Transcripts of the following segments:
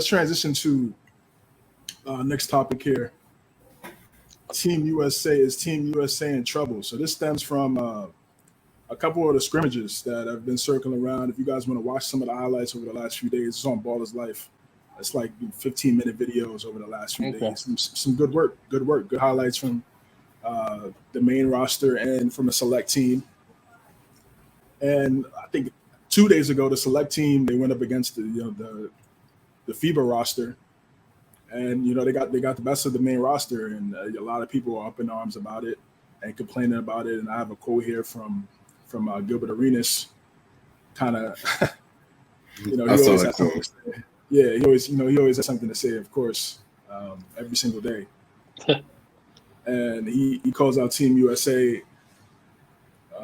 transition to next topic here. Team USA in trouble. So this stems from a couple of the scrimmages that have been circling around. If you guys want to watch some of the highlights over the last few days, it's on Baller's Life. It's like 15-minute videos over the last few days. Some good work, good highlights from the main roster and from a select team. And I think 2 days ago, the select team, they went up against the FIBA roster. And they got the best of the main roster, and a lot of people are up in arms about it and complaining about it. And I have a quote here from Gilbert Arenas, kind of, he always has something to say. Yeah, he always has something to say, of course, every single day. And he calls out Team USA.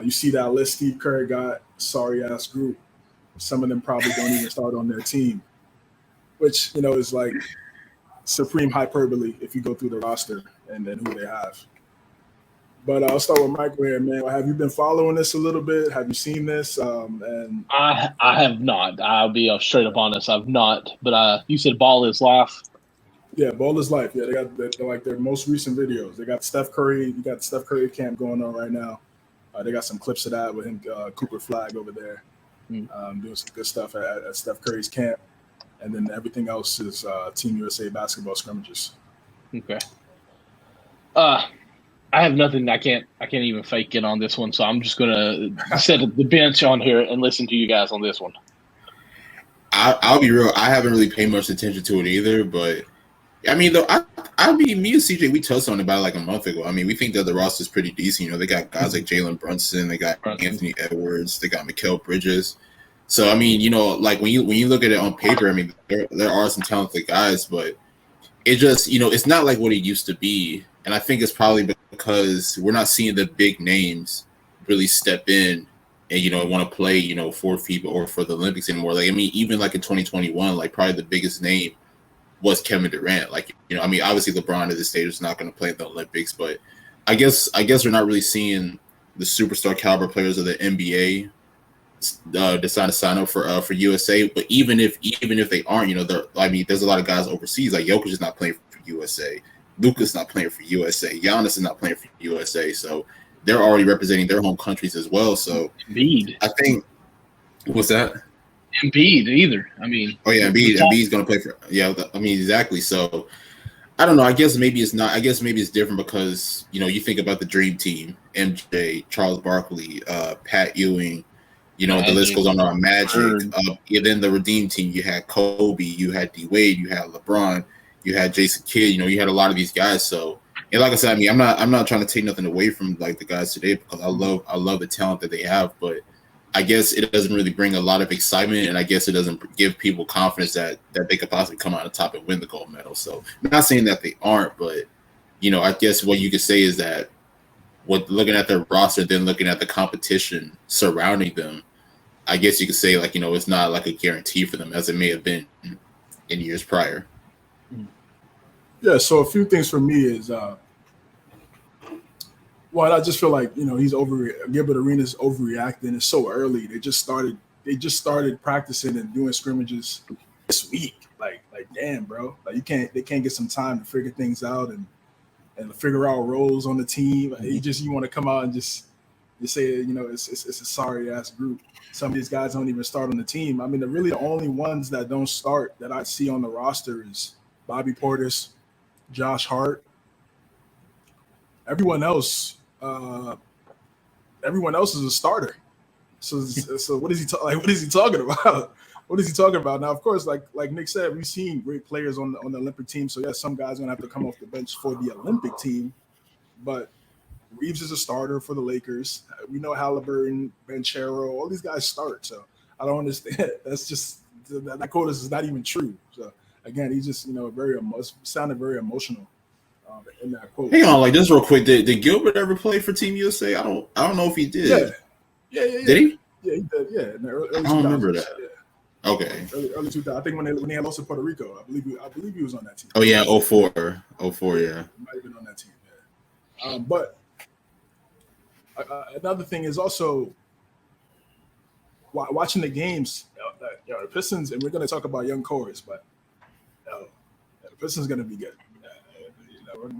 You see that list Steve Kerr got, sorry ass group. Some of them probably don't even start on their team, which is like supreme hyperbole if you go through the roster and then who they have. But I'll start with Michael here, man. Have you been following this a little bit? Have you seen this? And I have not. I'll be straight up honest. I've not. But you said Ball is Life. Yeah, Ball is Life. Yeah, they got their most recent videos. They got Steph Curry. You got Steph Curry camp going on right now. They got some clips of that with him, Cooper Flag over there, doing some good stuff at Steph Curry's camp. And then everything else is Team USA basketball scrimmages. Okay. I have nothing. I can't even fake it on this one. So I'm just gonna set the bench on here and listen to you guys on this one. I'll be real. I haven't really paid much attention to it either. But I mean, though, me and CJ, we touched on it about like a month ago. I mean, we think that the roster is pretty decent. They got guys like Jalen Brunson, they got Anthony Edwards, they got Mikal Bridges. So I mean, like when you look at it on paper, I mean, there are some talented guys, but it just it's not like what it used to be. And I think it's probably because we're not seeing the big names really step in and want to play for FIBA or for the Olympics anymore. Like I mean, even like in 2021, like probably the biggest name was Kevin Durant. Like I mean, obviously LeBron at this stage is not going to play at the Olympics, but I guess we're not really seeing the superstar caliber players of the NBA decide to sign up for USA. But even if they aren't, there's a lot of guys overseas. Like Jokic is not playing for USA. Luka's not playing for USA. Giannis is not playing for USA. So they're already representing their home countries as well. So Embiid, I think, what's that? Embiid either. I mean, Embiid's going to play for. Yeah, I mean exactly. So I don't know. I guess maybe it's not. I guess maybe it's different because you think about the Dream Team: MJ, Charles Barkley, Pat Ewing. The list goes on. Magic. Then the Redeem Team. You had Kobe. You had D Wade. You had LeBron. You had Jason Kidd. You had a lot of these guys. So, and like I said, I mean, I'm not trying to take nothing away from like the guys today because I love the talent that they have. But I guess it doesn't really bring a lot of excitement, and I guess it doesn't give people confidence that they could possibly come out on top and win the gold medal. So, I'm not saying that they aren't, but I guess what you could say is that looking at their roster, then looking at the competition surrounding them, I guess you could say like it's not like a guarantee for them as it may have been in years prior. Yeah, so a few things for me is I just feel like Gilbert Arenas overreacting. It's so early. They just started practicing and doing scrimmages this week. Like damn, bro. Like they can't get some time to figure things out and figure out roles on the team. You want to come out and just say it's a sorry ass group. Some of these guys don't even start on the team. I mean, the only ones that don't start that I see on the roster is Bobby Portis, Josh Hart. Everyone else is a starter. So what is he talking about? What is he talking about? Now, of course, like Nick said, we've seen great players on the Olympic team. So yes, some guys are gonna have to come off the bench for the Olympic team, but Reeves is a starter for the Lakers. We know Halliburton, Banchero, all these guys start. So I don't understand. That's just that quote is not even true. So again, he just sounded very emotional in that quote. Hang on, like just real quick. Did Gilbert ever play for Team USA? I don't know if he did. Yeah. Did he? Yeah, he did. Yeah, in the early I don't remember that. Yeah. Okay. Early 2000. I think when they had lost to Puerto Rico, I believe he was on that team. Oh yeah, 04, yeah. He might have been on that team. Yeah. But another thing is also watching the games. The Pistons, and we're going to talk about young cores, but No, the Pistons going to be good.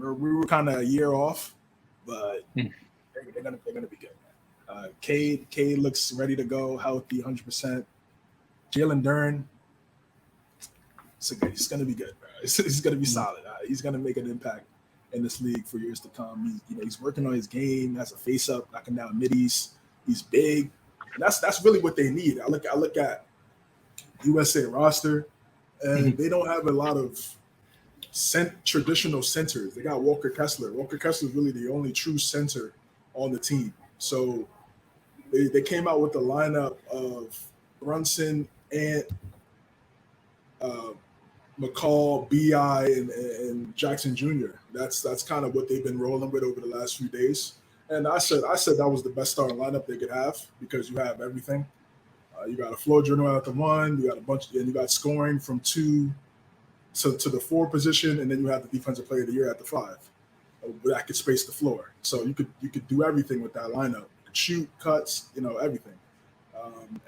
We were kind of a year off, but they're gonna be good. Cade looks ready to go, healthy, 100%. Jalen Duren, he's gonna be good, bro. He's gonna be solid. He's gonna make an impact in this league for years to come. He's working on his game. Has a face up, knocking down middies. He's big, and that's really what they need. I look at USA roster, and they don't have a lot of traditional centers. They got Walker Kessler. Walker Kessler is really the only true center on the team. So they came out with the lineup of Brunson, Ant, McCall, BI, and Jackson Jr. That's kind of what they've been rolling with over the last few days. And I said that was the best starting lineup they could have because you have everything. You got a floor general at the one, you got and you got scoring from 2 to the 4 position, and then you have the defensive player of the year at the 5. That could space the floor. So you could do everything with that lineup. You could shoot, cuts, everything.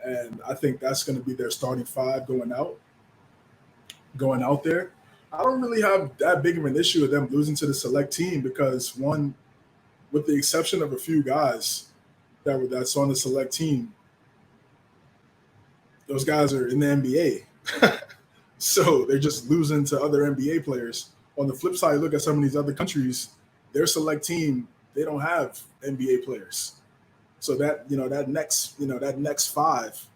And I think that's going to be their starting 5 going out there. I don't really have that big of an issue with them losing to the select team because one, with the exception of a few guys that's on the select team, those guys are in the NBA. So they're just losing to other NBA players. On the flip side, look at some of these other countries, their select team, they don't have NBA players. So that next 5,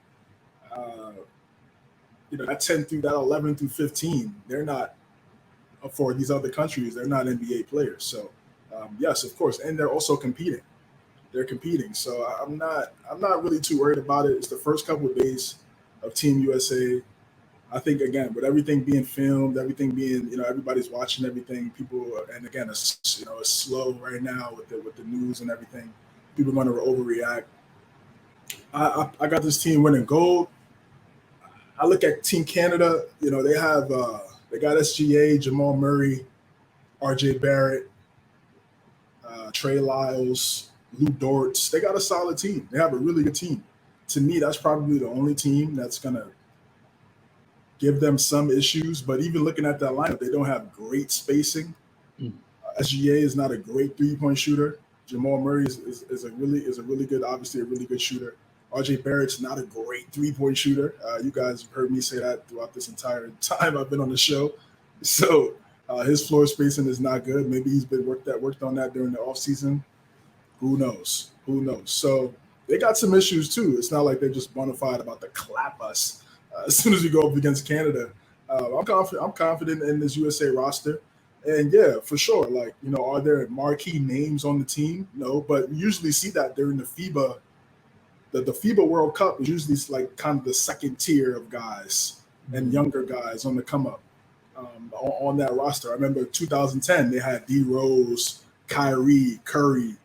that 10 through that 11 through 15, they're not for these other countries. They're not NBA players. So yes, of course, and they're also competing. They're competing. So I'm not really too worried about it. It's the first couple of days of Team USA. I think, again, with everything being filmed, everything being, everybody's watching everything, people, and again, it's slow right now with the news and everything. People are going to overreact. I got this team winning gold. I look at Team Canada, they got SGA, Jamal Murray, RJ Barrett, Trey Lyles, Lou Dortz. They got a solid team. They have a really good team. To me, that's probably the only team that's going to give them some issues, but even looking at that lineup, they don't have great spacing. SGA is not a great 3-point shooter. Jamal Murray is a really good, obviously a really good shooter. RJ Barrett's not a great 3-point shooter. You guys have heard me say that throughout this entire time I've been on the show. So his floor spacing is not good. Maybe he's been worked on that during the offseason. Who knows? So they got some issues too. It's not like they're just bona fide about to clap us. As soon as we go up against Canada, I'm confident in this USA roster. And yeah, for sure. Are there marquee names on the team? No, but we usually see that during the FIBA. The FIBA World Cup is usually like kind of the second tier of guys and younger guys on the come up on that roster. I remember 2010, they had D Rose, Kyrie, Curry,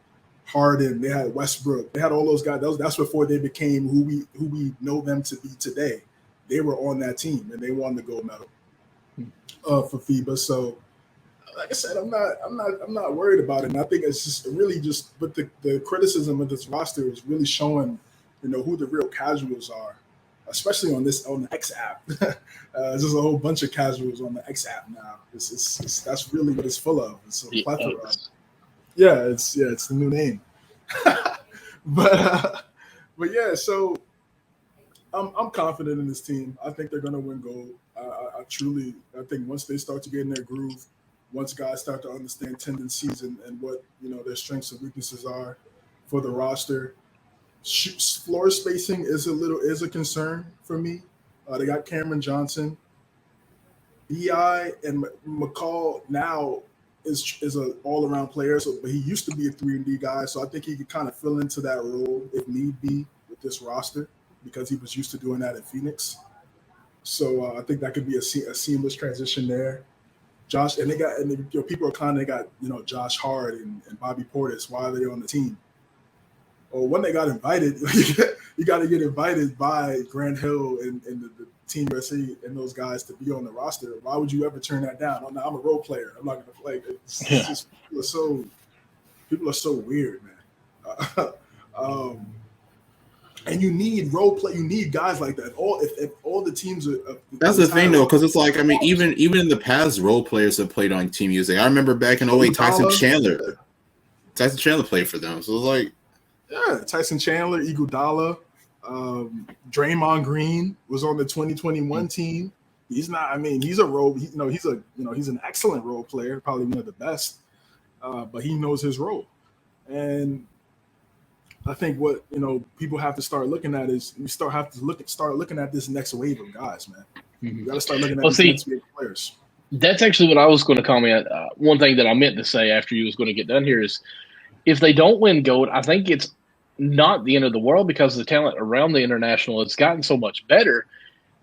Harden. They had Westbrook. They had all those guys. That's before they became who we know them to be today. They were on that team and they won the gold medal for FIBA. So, like I said, I'm not worried about it. And I think it's just really but the criticism of this roster is really showing, who the real casuals are, especially on the X app. There's just a whole bunch of casuals on the X app now. That's really what it's full of. It's a plethora. Yeah, it's the new name. but yeah, so. I'm confident in this team. I think they're going to win gold. I think once they start to get in their groove, once guys start to understand tendencies and what their strengths and weaknesses are for the roster, floor spacing is a concern for me. They got Cameron Johnson, BI, and McCall now is an all-around player. But he used to be a 3-and-D guy, so I think he could kind of fill into that role if need be with this roster, because he was used to doing that in Phoenix. So I think that could be a seamless transition there. People are kind of got Josh Hart and Bobby Portis. Why are they on the team? Well, when they got invited, you got to get invited by Grant Hill and the Team USA and those guys to be on the roster. Why would you ever turn that down? I'm a role player. I'm not going to play. It's just people are so weird, man. And you need role play. You need guys like that. If all the teams are, that's the thing though, because it's like, I mean, even in the past, role players have played on Team USA. I remember back in 08, Tyson Chandler played for them. So it's like, Tyson Chandler, Iguodala, Draymond Green was on the 2021 team. He's not. I mean, he's a role. He's an excellent role player, probably one of the best. But he knows his role, and I think what people have to start looking at is start looking at this next wave of guys, man. You got to start looking at these next wave of players. That's actually what I was going to comment. One thing that I meant to say after you was going to get done here is, if they don't win gold, I think it's not the end of the world because the talent around the international has gotten so much better.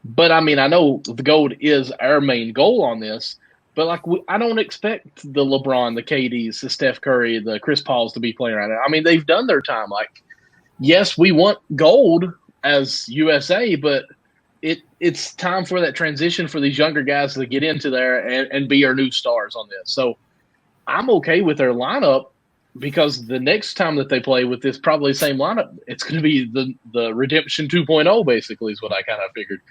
But I mean, I know the gold is our main goal on this. But I don't expect the LeBron, the KDs, the Steph Curry, the Chris Pauls to be playing right now. I mean, they've done their time. Like, yes, we want gold as USA, but it's time for that transition for these younger guys to get into there and be our new stars on this. So I'm okay with their lineup because the next time that they play with this probably same lineup, it's going to be the Redemption 2.0 basically is what I kind of figured.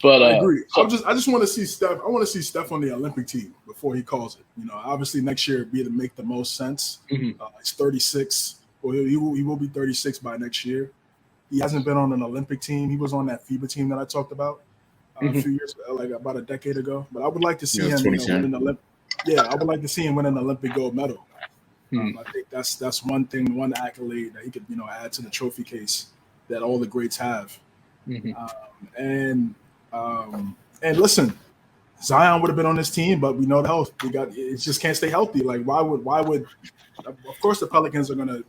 But I agree. I just want to see Steph. I want to see Steph on the Olympic team before he calls it. Obviously next year it'd make the most sense. He's 36. Well, he will be 36 by next year. He hasn't been on an Olympic team. He was on that FIBA team that I talked about a few years, like about a decade ago. But I would like to see him win an Olympic. Yeah, I would like to see him win an Olympic gold medal. I think that's one thing, one accolade that he could add to the trophy case that all the greats have. And listen, Zion would have been on this team, but we know the health. It just can't stay healthy. Like why would of course the Pelicans are gonna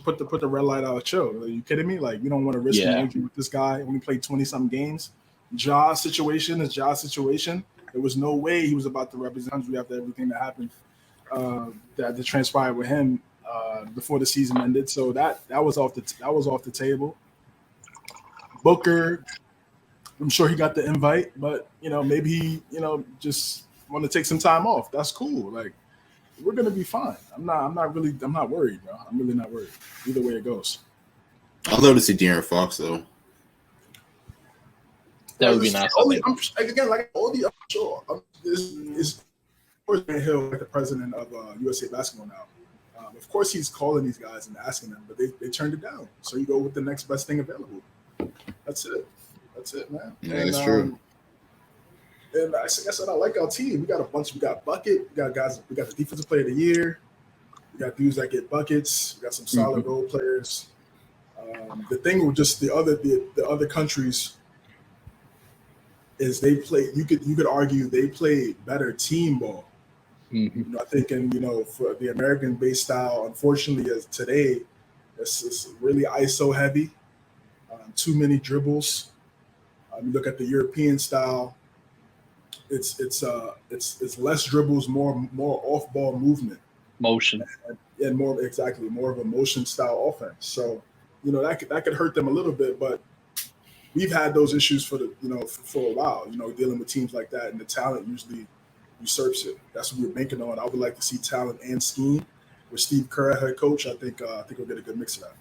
put the red light out. Chill. Are you kidding me? Like, you don't want to risk an injury with this guy when we played 20-something games. Ja's situation is Ja's situation. There was no way he was about to represent country after everything that happened that transpired with him before the season ended. So that was off the table. Booker, I'm sure he got the invite, but maybe he just want to take some time off. That's cool. Like, we're gonna be fine. I'm not worried, bro. I'm really not worried. Either way it goes. I'd love to see De'Aaron Fox though. That would be nice. Is Hill, like the president of USA Basketball now. Of course, he's calling these guys and asking them, but they turned it down. So you go with the next best thing available. That's it, man. Yeah, that's true. And I said I like our team. We got a bunch. We got Bucket. We got guys. We got the defensive player of the year. We got dudes that get buckets. We got some solid role players. The thing with just the other countries is they play. You could argue they play better team ball. I think, for the American-based style, unfortunately, as today, it's really ISO heavy. Too many dribbles. You look at the European style. It's less dribbles, more off ball movement, motion, and more of a motion style offense. So that could hurt them a little bit, but we've had those issues for a while. Dealing with teams like that, and the talent usually usurps it. That's what we're banking on. I would like to see talent and scheme with Steve Kerr, head coach. I think we'll get a good mix of that.